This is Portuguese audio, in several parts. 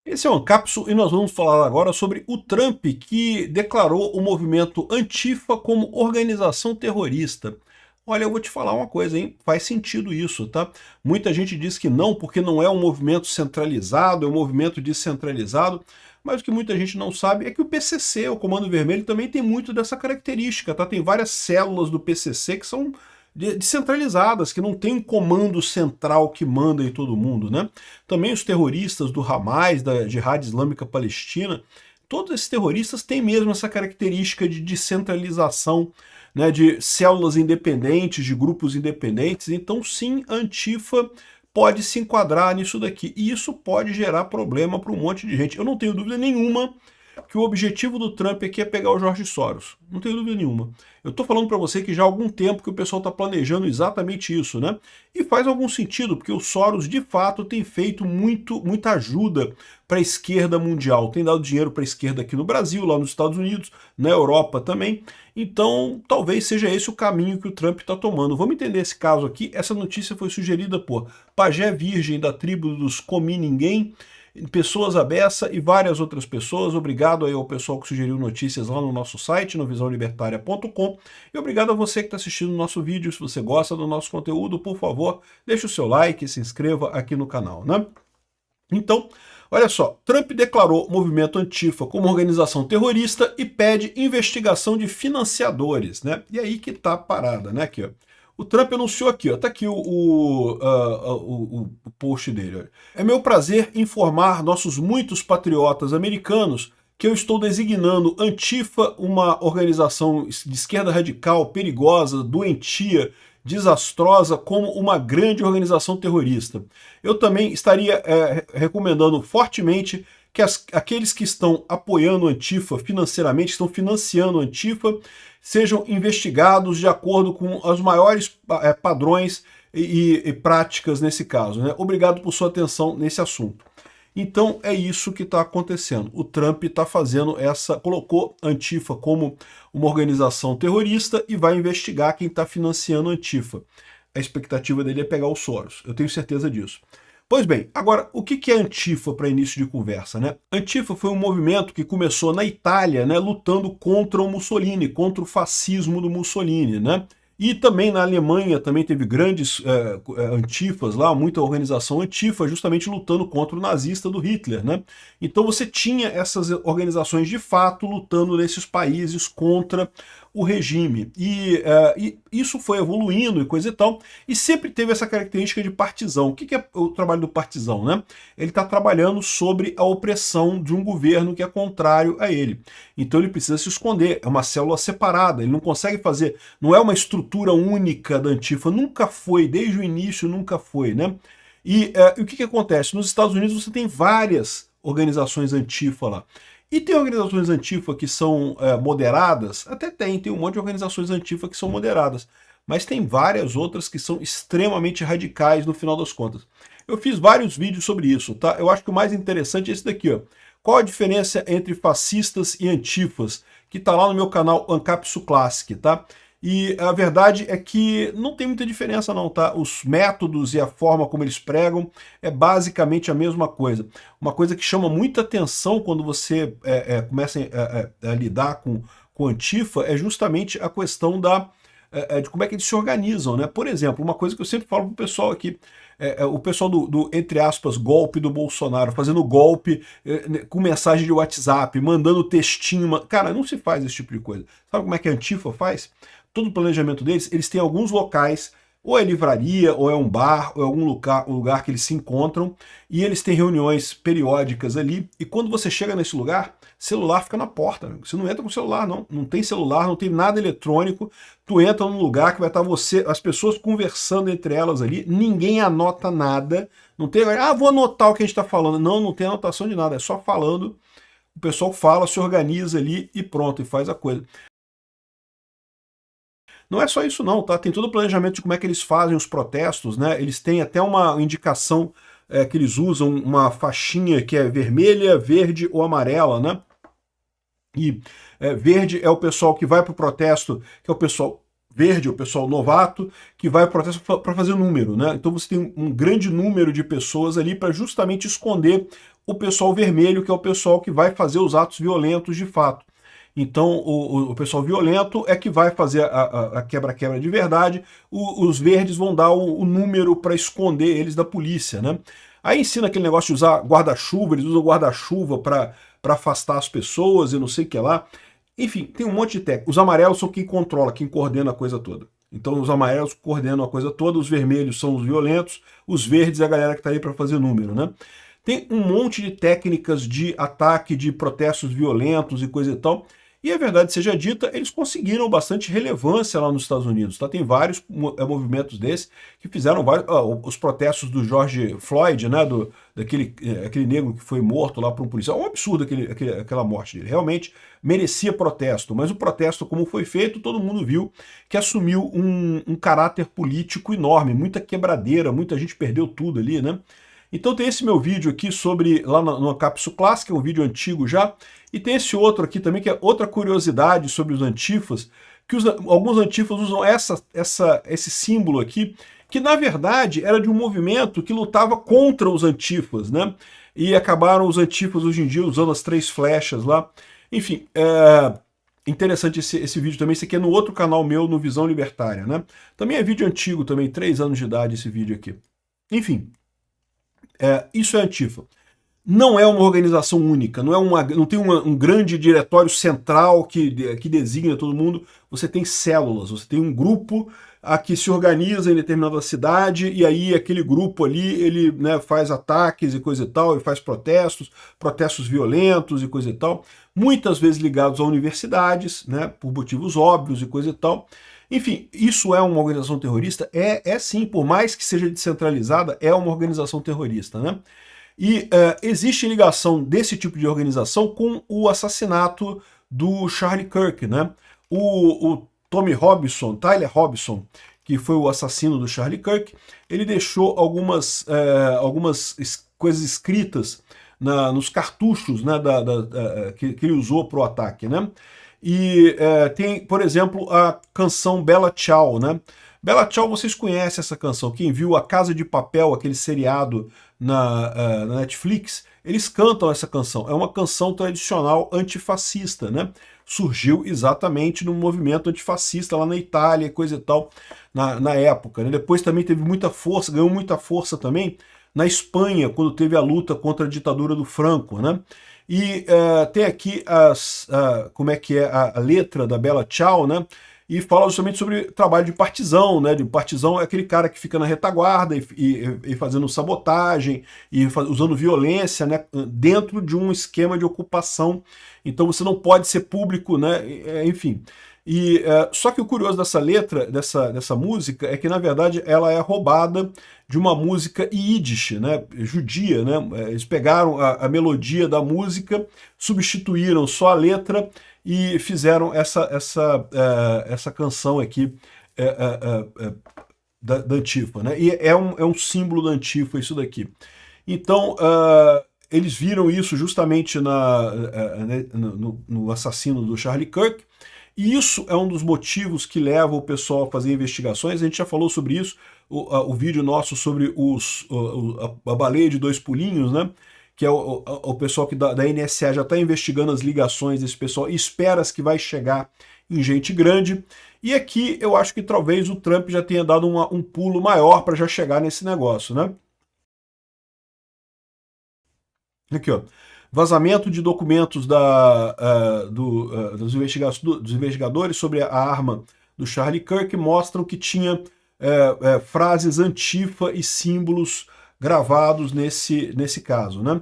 Esse é o Ancapsu e nós vamos falar agora sobre o Trump, que declarou o movimento Antifa como organização terrorista. Olha, eu vou te falar uma coisa, hein? Faz sentido isso, tá? Muita gente diz que não, porque não é um movimento centralizado, é um movimento descentralizado, mas o que muita gente não sabe é que o PCC, o Comando Vermelho, também tem muito dessa característica, tá? Tem várias células do PCC que são descentralizadas, que não tem um comando central que manda em todo mundo, né? Também os terroristas do Hamas, da Jihad Islâmica Palestina, todos esses terroristas têm mesmo essa característica de descentralização, né, de células independentes, de grupos independentes. Então, sim, a Antifa pode se enquadrar nisso daqui. E isso pode gerar problema para um monte de gente. Eu não tenho dúvida nenhuma que o objetivo do Trump aqui é pegar o George Soros. Não tenho dúvida nenhuma. Eu estou falando para você que já há algum tempo que o pessoal está planejando exatamente isso, né? E faz algum sentido, porque o Soros, de fato, tem feito muita ajuda para a esquerda mundial. Tem dado dinheiro para a esquerda aqui no Brasil, lá nos Estados Unidos, na Europa também. Então, talvez seja esse o caminho que o Trump está tomando. Vamos entender esse caso aqui. Essa notícia foi sugerida por Pajé Virgem, da tribo dos Comi Ninguém, Pessoas Abessa e várias outras pessoas. Obrigado aí ao pessoal que sugeriu notícias lá no nosso site, no visãolibertaria.com. E obrigado a você que está assistindo o nosso vídeo. Se você gosta do nosso conteúdo, por favor, deixe o seu like e se inscreva aqui no canal, né? Então, olha só, Trump declarou o movimento Antifa como organização terrorista e pede investigação de financiadores, né? E aí que tá a parada, né? Aqui, ó. O Trump anunciou aqui, ó, tá aqui o post dele. Olha. É meu prazer informar nossos muitos patriotas americanos que eu estou designando Antifa, uma organização de esquerda radical, perigosa, doentia, desastrosa, como uma grande organização terrorista. Eu também estaria recomendando fortemente que aqueles que estão apoiando a Antifa financeiramente, estão financiando a Antifa, sejam investigados de acordo com os maiores padrões e práticas nesse caso, né? Obrigado por sua atenção nesse assunto. Então é isso que está acontecendo. O Trump está fazendo colocou a Antifa como uma organização terrorista e vai investigar quem está financiando a Antifa. A expectativa dele é pegar o Soros, eu tenho certeza disso. Pois bem, agora, o que é Antifa para início de conversa, né? Antifa foi um movimento que começou na Itália, né, lutando contra o Mussolini, contra o fascismo do Mussolini, né? E também na Alemanha também teve grandes antifas lá, muita organização antifa, justamente lutando contra o nazista do Hitler, né? Então você tinha essas organizações de fato lutando nesses países contra o regime. E isso foi evoluindo e coisa e tal, e sempre teve essa característica de partizão. O que é o trabalho do partizão, né? Ele está trabalhando sobre a opressão de um governo que é contrário a ele. Então ele precisa se esconder, é uma célula separada, ele não consegue fazer, não é uma estrutura única da Antifa, nunca foi, desde o início nunca foi, né? E o que acontece? Nos Estados Unidos você tem várias organizações Antifa lá. E tem organizações Antifa que são moderadas? Até tem um monte de organizações Antifa que são moderadas. Mas tem várias outras que são extremamente radicais no final das contas. Eu fiz vários vídeos sobre isso, tá? Eu acho que o mais interessante é esse daqui, ó. Qual a diferença entre fascistas e antifas? Que tá lá no meu canal Ancapsu Classic, tá? E a verdade é que não tem muita diferença não, tá? Os métodos e a forma como eles pregam é basicamente a mesma coisa. Uma coisa que chama muita atenção quando você começa a lidar com Antifa é justamente a questão de como é que eles se organizam, né? Por exemplo, uma coisa que eu sempre falo pro pessoal aqui, o pessoal entre aspas, golpe do Bolsonaro, fazendo golpe com mensagem de WhatsApp, mandando textinho. Cara, não se faz esse tipo de coisa. Sabe como é que a Antifa faz? Todo o planejamento deles, eles têm alguns locais, ou é livraria, ou é um bar, ou é algum lugar que eles se encontram, e eles têm reuniões periódicas ali, e quando você chega nesse lugar, celular fica na porta, amigo. Você não entra com celular, não tem celular, não tem nada eletrônico, tu entra num lugar que vai estar as pessoas conversando entre elas ali, ninguém anota nada, não tem, vou anotar o que a gente está falando, não tem anotação de nada, é só falando, o pessoal fala, se organiza ali e pronto, e faz a coisa. Não é só isso não, tá? Tem todo o planejamento de como é que eles fazem os protestos, né? Eles têm até uma indicação que eles usam, uma faixinha que é vermelha, verde ou amarela, né? E verde é o pessoal que vai para o protesto, que é o pessoal verde, o pessoal novato, que vai para o protesto para fazer número, né? Então você tem um grande número de pessoas ali para justamente esconder o pessoal vermelho, que é o pessoal que vai fazer os atos violentos de fato. Então, o pessoal violento é que vai fazer a quebra-quebra de verdade, os verdes vão dar o número para esconder eles da polícia, né? Aí ensina aquele negócio de usar guarda-chuva, eles usam guarda-chuva para afastar as pessoas e não sei o que lá. Enfim, tem um monte de técnica. Os amarelos são quem controla, quem coordena a coisa toda. Então os amarelos coordenam a coisa toda, os vermelhos são os violentos, os verdes é a galera que está aí para fazer número, né? Tem um monte de técnicas de ataque, de protestos violentos e coisa e tal. E a verdade seja dita, eles conseguiram bastante relevância lá nos Estados Unidos. Tá? Tem vários movimentos desses que fizeram vários, os protestos do George Floyd, né, aquele negro que foi morto lá por um policial. É um absurdo aquela morte dele. Realmente merecia protesto, mas o protesto, como foi feito, todo mundo viu que assumiu um caráter político enorme, muita quebradeira, muita gente perdeu tudo ali, né? Então tem esse meu vídeo aqui sobre, lá no Cápsula Clássica, é um vídeo antigo já, e tem esse outro aqui também, que é outra curiosidade sobre os antifas, que alguns antifas usam esse símbolo aqui, que na verdade era de um movimento que lutava contra os antifas, né? E acabaram os antifas hoje em dia usando as 3 flechas lá. Enfim, interessante esse vídeo também, esse aqui é no outro canal meu, no Visão Libertária, né? Também é vídeo antigo também, 3 anos de idade esse vídeo aqui. Enfim, isso é Antifa. Não é uma organização única, não tem um grande diretório central que designa todo mundo. Você tem células, você tem um grupo que se organiza em determinada cidade, e aí aquele grupo ali, ele, né, faz ataques e coisa e tal, e faz protestos violentos e coisa e tal, muitas vezes ligados a universidades, né, por motivos óbvios e coisa e tal. Enfim, isso é uma organização terrorista? É sim, por mais que seja descentralizada, é uma organização terrorista, né? E existe ligação desse tipo de organização com o assassinato do Charlie Kirk, né? O Tommy Robinson, Tyler Robinson, que foi o assassino do Charlie Kirk, ele deixou algumas coisas escritas nos cartuchos, né, que ele usou para o ataque, né? E tem, por exemplo, a canção Bella Ciao, né? Bella Ciao, vocês conhecem essa canção. Quem viu A Casa de Papel, aquele seriado na Netflix, eles cantam essa canção. É uma canção tradicional antifascista, né? Surgiu exatamente no movimento antifascista lá na Itália, coisa e tal, na época, né? Depois também teve muita força, ganhou muita força também na Espanha, quando teve a luta contra a ditadura do Franco, né? E tem aqui como é que é a letra da Bella Ciao, né? E fala justamente sobre trabalho de partizão, né? De partizão é aquele cara que fica na retaguarda e fazendo sabotagem e usando violência, né? Dentro de um esquema de ocupação. Então você não pode ser público, né? Enfim. E só que o curioso dessa letra, dessa música, é que na verdade ela é roubada de uma música Yiddish, né, judia, né? Eles pegaram a melodia da música, substituíram só a letra e fizeram essa canção aqui da Antifa, né? E é um símbolo da Antifa isso daqui. Então eles viram isso justamente no assassino do Charlie Kirk. E isso é um dos motivos que leva o pessoal a fazer investigações. A gente já falou sobre isso, o vídeo nosso sobre a baleia de 2 pulinhos, né? Que é o pessoal da NSA já está investigando as ligações desse pessoal e espera que vai chegar em gente grande. E aqui eu acho que talvez o Trump já tenha dado um pulo maior para já chegar nesse negócio, né? Aqui, ó. Vazamento de documentos dos investigadores sobre a arma do Charlie Kirk mostram que tinha frases antifa e símbolos gravados nesse caso, né?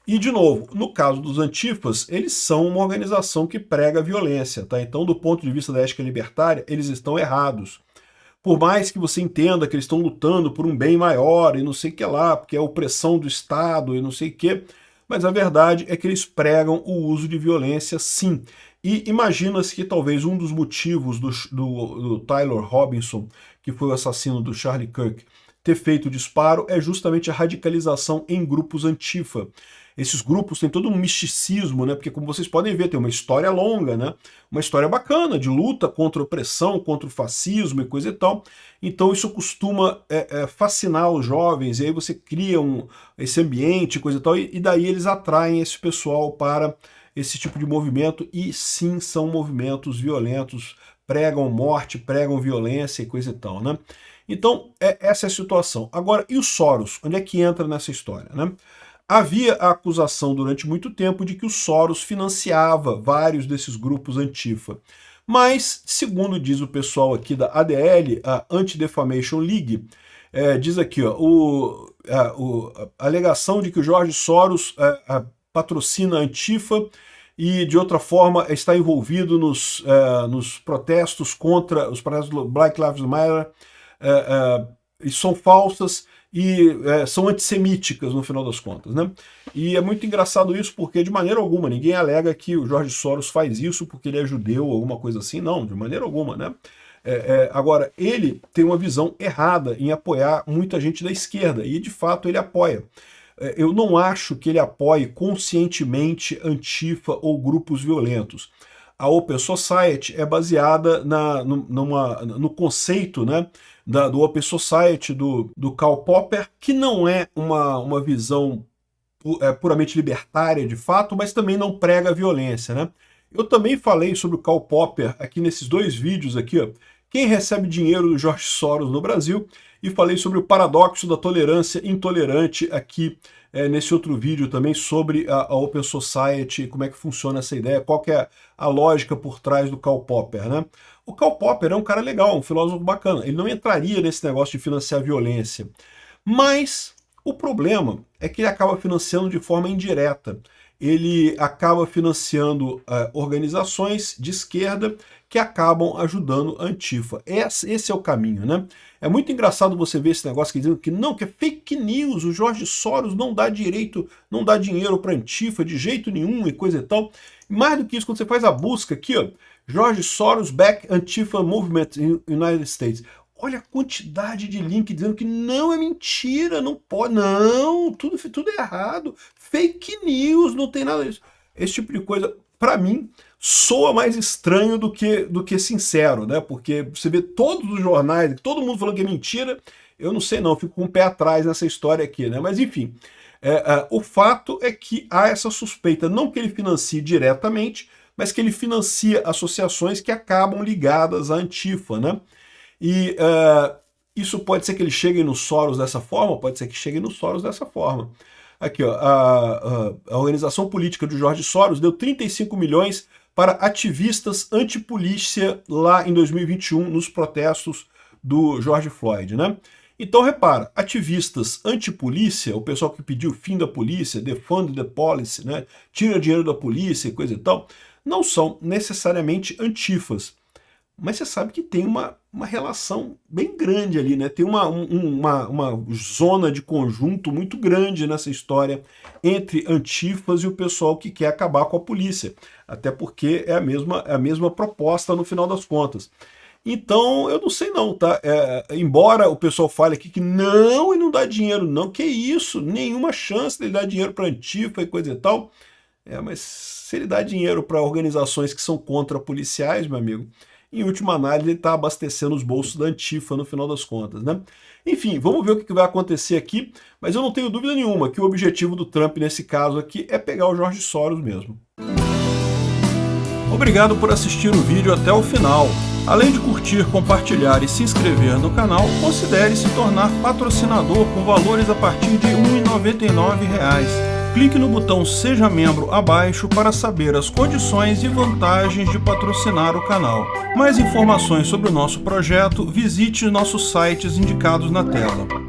E, de novo, no caso dos antifas, eles são uma organização que prega a violência, tá? Então, do ponto de vista da ética libertária, eles estão errados. Por mais que você entenda que eles estão lutando por um bem maior e não sei o que lá, porque é a opressão do Estado e não sei o que, mas a verdade é que eles pregam o uso de violência, sim. E imagina-se que talvez um dos motivos do Tyler Robinson, que foi o assassino do Charlie Kirk, ter feito o disparo é justamente a radicalização em grupos antifa. Esses grupos têm todo um misticismo, né? Porque como vocês podem ver, tem uma história longa, né? Uma história bacana de luta contra a opressão, contra o fascismo e coisa e tal. Então isso costuma fascinar os jovens, e aí você cria esse ambiente, coisa e tal, e daí eles atraem esse pessoal para esse tipo de movimento, e sim, são movimentos violentos, pregam morte, pregam violência e coisa e tal, né? Então, essa é a situação. Agora, e o Soros? Onde é que entra nessa história, né? Havia a acusação durante muito tempo de que o Soros financiava vários desses grupos antifa. Mas, segundo diz o pessoal aqui da ADL, a Anti-Defamation League, diz aqui, ó, a alegação de que o Jorge Soros patrocina a Antifa e, de outra forma, está envolvido nos protestos contra os protestos do Black Lives Matter, e são falsas e são antissemíticas, no final das contas, né? E é muito engraçado isso, porque de maneira alguma, ninguém alega que o Jorge Soros faz isso porque ele é judeu ou alguma coisa assim, não, de maneira alguma, né? Agora, ele tem uma visão errada em apoiar muita gente da esquerda, e de fato ele apoia. Eu não acho que ele apoie conscientemente Antifa ou grupos violentos. A Open Society é baseada no conceito, né, do Open Society, do Karl Popper, que não é uma visão puramente libertária de fato, mas também não prega a violência, né? Eu também falei sobre o Karl Popper aqui nesses dois vídeos aqui, ó, quem recebe dinheiro do Jorge Soros no Brasil, e falei sobre o paradoxo da tolerância intolerante aqui nesse outro vídeo também sobre a Open Society, como é que funciona essa ideia, qual que é a lógica por trás do Karl Popper, né? O Karl Popper é um cara legal, um filósofo bacana, ele não entraria nesse negócio de financiar a violência, mas o problema é que ele acaba financiando de forma indireta. Ele acaba financiando organizações de esquerda que acabam ajudando a Antifa. Esse é o caminho, né? É muito engraçado você ver esse negócio dizendo que não, que é fake news, o Jorge Soros não dá dinheiro para Antifa de jeito nenhum e coisa e tal. Mais do que isso, quando você faz a busca aqui, ó, Jorge Soros back Antifa movement in United States. Olha a quantidade de link dizendo que não, é mentira, não pode, não, tudo é errado, fake news, não tem nada disso. Esse tipo de coisa, para mim, soa mais estranho do que sincero, né? Porque você vê todos os jornais, todo mundo falando que é mentira, eu não sei não, fico com o pé atrás nessa história aqui, né? Mas enfim, o fato é que há essa suspeita, não que ele financie diretamente, mas que ele financia associações que acabam ligadas à Antifa, né? E isso pode ser que ele chegue no Soros dessa forma, pode ser que chegue no Soros dessa forma. Aqui, ó, a organização política do Jorge Soros deu 35 milhões para ativistas antipolícia lá em 2021, nos protestos do George Floyd, né? Então, repara, ativistas antipolícia, o pessoal que pediu o fim da polícia, defund the policy, né? Tira dinheiro da polícia e coisa e tal, não são necessariamente antifas. Mas você sabe que tem uma relação bem grande ali, né? Tem uma zona de conjunto muito grande nessa história entre antifas e o pessoal que quer acabar com a polícia. Até porque é a mesma proposta no final das contas. Então, eu não sei não, tá? Embora o pessoal fale aqui que não, e não dá dinheiro não, que isso, nenhuma chance de ele dar dinheiro para antifa e coisa e tal. Mas se ele dá dinheiro para organizações que são contra policiais, meu amigo, em última análise, ele está abastecendo os bolsos da Antifa no final das contas, né? Enfim, vamos ver o que vai acontecer aqui, mas eu não tenho dúvida nenhuma que o objetivo do Trump nesse caso aqui é pegar o Jorge Soros mesmo. Obrigado por assistir o vídeo até o final. Além de curtir, compartilhar e se inscrever no canal, considere se tornar patrocinador com valores a partir de R$ 1,99. Clique no botão Seja Membro abaixo para saber as condições e vantagens de patrocinar o canal. Mais informações sobre o nosso projeto, visite nossos sites indicados na tela.